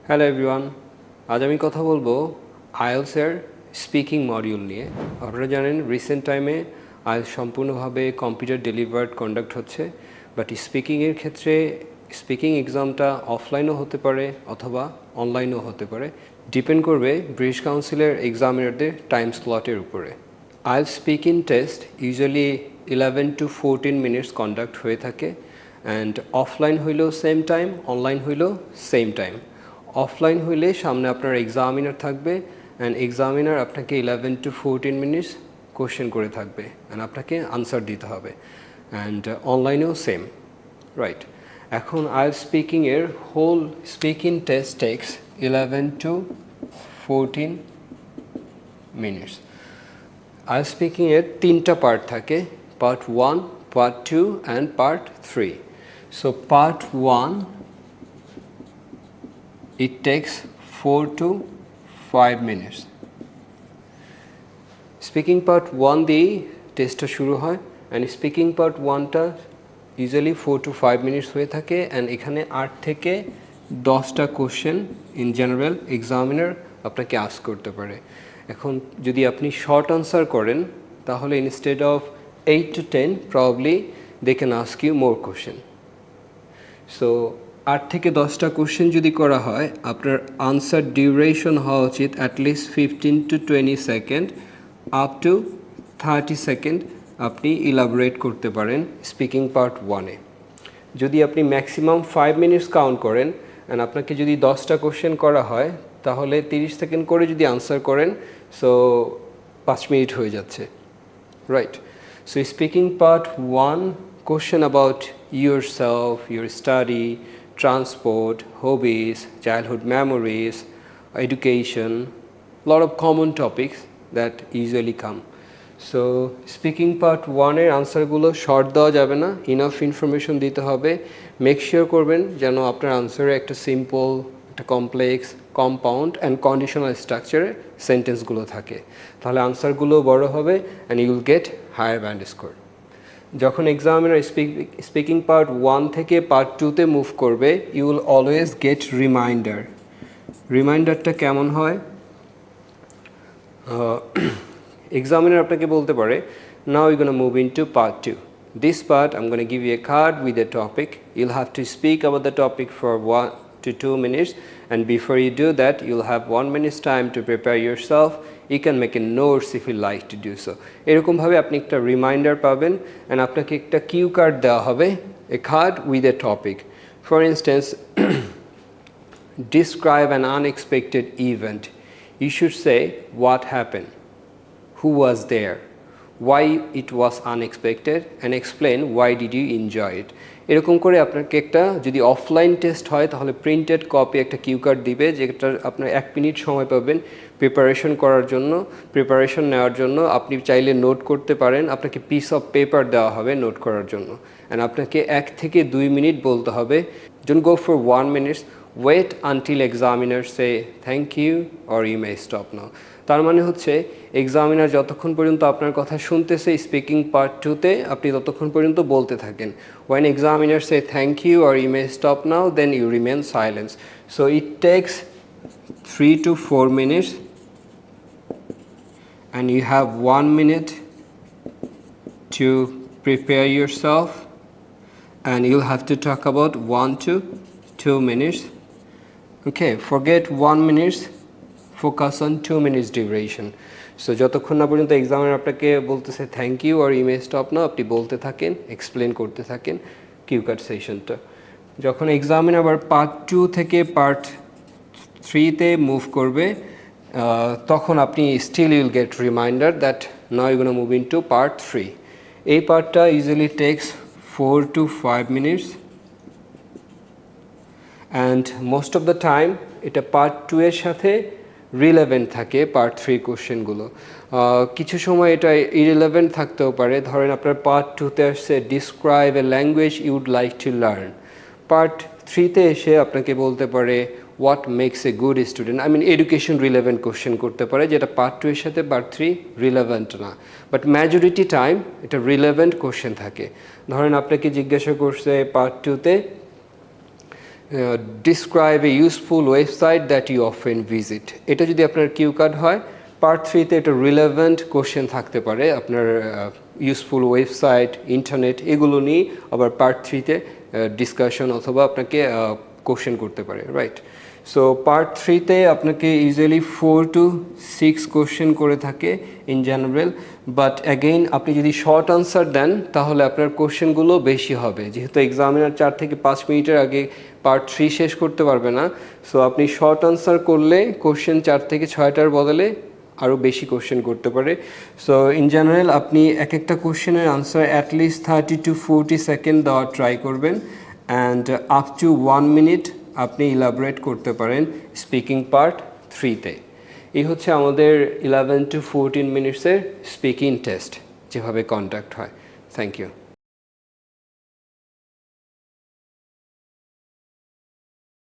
Hello everyone, আজ আমি কথা বলবো আইএলটিএসের স্পিকিং মডিউল নিয়ে। আপনারা জানেন রিসেন্ট টাইমে আইএলটিএস সম্পূর্ণভাবে কম্পিউটার ডেলিভার্ড কন্ডাক্ট হচ্ছে, বাট স্পিকিংয়ের ক্ষেত্রে স্পিকিং এক্সামটা অফলাইনও হতে পারে অথবা অনলাইনও হতে পারে, ডিপেন্ড করবে ব্রিটিশ কাউন্সিলের এক্সামিনারদের টাইম স্লটের উপরে। IELTS speaking test usually 11 to 14 minutes conduct হয়ে থাকে, অ্যান্ড অফলাইন হইলেও সেম টাইম, অনলাইন হইলেও সেম টাইম। অফলাইন হইলে সামনে আপনার এক্সামিনার থাকবে, অ্যান্ড এক্সামিনার আপনাকে 11 to 14 মিনিটস কোশ্চেন করে থাকবে, অ্যান্ড আপনাকে আনসার দিতে হবে। অ্যান্ড অনলাইনেও সেম, রাইট? এখন আইএলটিএস স্পিকিংয়ের whole speaking test takes 11 to 14 minutes. IELTS স্পিকিংয়ের 3টা পার্ট থাকে, part 1, part 2 and part 3। So part 1 it takes 4 to 5 minutes. Speaking part 1 দিয়েই টেস্টটা শুরু হয়, অ্যান্ড স্পিকিং পার্ট 1টা ইউজুয়ালি 4 to 5 মিনিটস হয়ে থাকে, অ্যান্ড এখানে 8 থেকে 10টা কোশ্চেন ইন জেনারেল এক্সামিনার আপনাকে আস্ক করতে পারে। এখন যদি আপনি শর্ট আনসার করেন তাহলে instead of 8 to 10 probably they can ask you more question. So 8 থেকে 10টা কোশ্চেন যদি করা হয়, আপনার আনসার ডিউরেশন হওয়া উচিত at least 15 to 20 second up to 30 second আপনি ইলাবোরেট করতে পারেন স্পিকিং পার্ট 1-এ। যদি আপনি ম্যাক্সিমাম 5 মিনিটস কাউন্ট করেন, অ্যান্ড আপনাকে যদি 10টা কোশ্চেন করা হয় তাহলে 30 সেকেন্ড করে যদি আনসার করেন, সো 5 মিনিট হয়ে যাচ্ছে, right? So speaking part 1, question about yourself, your study, transport, hobbies, childhood memories, education, lot of common topics that usually come. So speaking part 1 এর আনসারগুলো শর্ট দেওয়া যাবে না, ইনাফ ইনফরমেশন দিতে হবে। মেক শিওর করবেন যেন আপনার আনসারে একটা সিম্পল, একটা কমপ্লেক্স, কম্পাউন্ড অ্যান্ড কন্ডিশনাল স্ট্রাকচারে সেন্টেন্সগুলো থাকে, তাহলে আনসারগুলো বড় হবে and you will get higher band score. যখন এক্সামিনার স্পিকিং পার্ট 1 থেকে পার্ট 2-তে মুভ করবে, you will always get reminder. রিমাইন্ডারটা কেমন হয়? এক্সামিনার আপনাকে বলতে পারে, now you gonna move into part 2. This part I'm going to give you a card with a topic. You'll have to speak about the topic for 1 to 2 minutes, and before you do that you'll have 1 minute's time to prepare yourself. You can make a notes if you like to do so. এরকম ভাবে আপনি একটা reminder পাবেন, and আপনাকে একটা cue card দেওয়া হবে, a card with a topic. For instance, describe an unexpected event. You should say what happened, who was there, why it was unexpected, and explain why did you enjoy it. এরকম করে আপনাকে একটা, যদি offline test হয় তাহলে printed copy একটা cue card দিবে, যেটা আপনার 1 মিনিট সময় পাবেন প্রিপারেশন করার জন্য। প্রিপারেশন নেওয়ার জন্য আপনি চাইলে নোট করতে পারেন, আপনাকে পিস অফ পেপার দেওয়া হবে নোট করার জন্য, অ্যান্ড আপনাকে 1 থেকে 2 মিনিট বলতে হবে। Don't go for 1 minute, wait until examiner say thank you or you may stop now. তার মানে হচ্ছে এক্সামিনার যতক্ষণ পর্যন্ত আপনার কথা শুনতেছে স্পিকিং পার্ট 2-তে, আপনি ততক্ষণ পর্যন্ত বলতে থাকেন। When examiner say thank you or you may stop now, then you remain silent. So it takes 3 to 4 minutes, and you have 1 minute to prepare yourself, and you'll have to talk about 1 to 2 minutes. Okay, forget 1 minute, focus on 2 minutes duration. So যতক্ষণ না পর্যন্ত examiner আপনাকে বলতেছে thank you or you may stop না, আপনি বলতে থাকেন, explain করতে থাকেন কিউ কার্ড সেশনটা। যখন এক্সামিনার আবার পার্ট 2 থেকে পার্ট 3-তে মুভ করবে, তখন আপনি still you'll get reminder that now you gonna move into part 3. এই পার্টটা usually takes 4 to 5 minutes, and most of the time এটা পার্ট 2 এর সাথে রিলেভেন্ট থাকে পার্ট 3 কোশ্চেনগুলো। কিছু সময় এটা ইরিলেভেন্ট থাকতেও পারে। ধরেন আপনার পার্ট 2-তে আসছে describe a language you would like to learn, part 3-তে এসে আপনাকে বলতে পারে what makes a good student. I mean education relevant question করতে পারে, যেটা পার্ট 2 এর সাথে পার্ট 3 রিলেভেন্ট না, বাট মেজরিটি টাইম এটা রিলেভেন্ট কোশ্চেন থাকে। ধরেন আপনাকে জিজ্ঞাসা করছে পার্ট 2-তে describe a useful website that you often visit. এটা যদি আপনার কিউ কার্ড হয়, পার্ট 3-তে এটা রিলেভেন্ট কোশ্চেন থাকতে পারে আপনার ইউজফুল ওয়েবসাইট, ইন্টারনেট এগুলো নিয়ে আবার পার্ট 3-তে ডিসকাশন অথবা আপনাকে কোশ্চেন করতে পারে, রাইট? সো পার্ট 3-তে আপনাকে ইউজুয়ালি 4 to 6 কোশ্চেন করে থাকে ইন জেনারেল, বাট অ্যাগেইন আপনি যদি শর্ট আনসার দেন তাহলে আপনার কোশ্চেনগুলো বেশি হবে, যেহেতু এক্সামিনার 4 থেকে 5 মিনিটের আগে পার্ট 3 শেষ করতে পারবে না। সো আপনি শর্ট আনসার করলে কোশ্চেন 4 থেকে 6টার বদলে আরও বেশি কোশ্চেন করতে পারে। সো ইন জেনারেল আপনি এক একটা কোশ্চেনের আনসার অ্যাটলিস্ট 30 to 40 সেকেন্ড দেওয়ার ট্রাই করবেন, অ্যান্ড আপ টু 1 মিনিট আপনি ইলাবোরেট করতে পারেন স্পিকিং পার্ট 3-তে। এই হচ্ছে আমাদের 11 to 14 মিনিটসের স্পিকিং টেস্ট যেভাবে কন্ডাক্ট হয়। Thank you.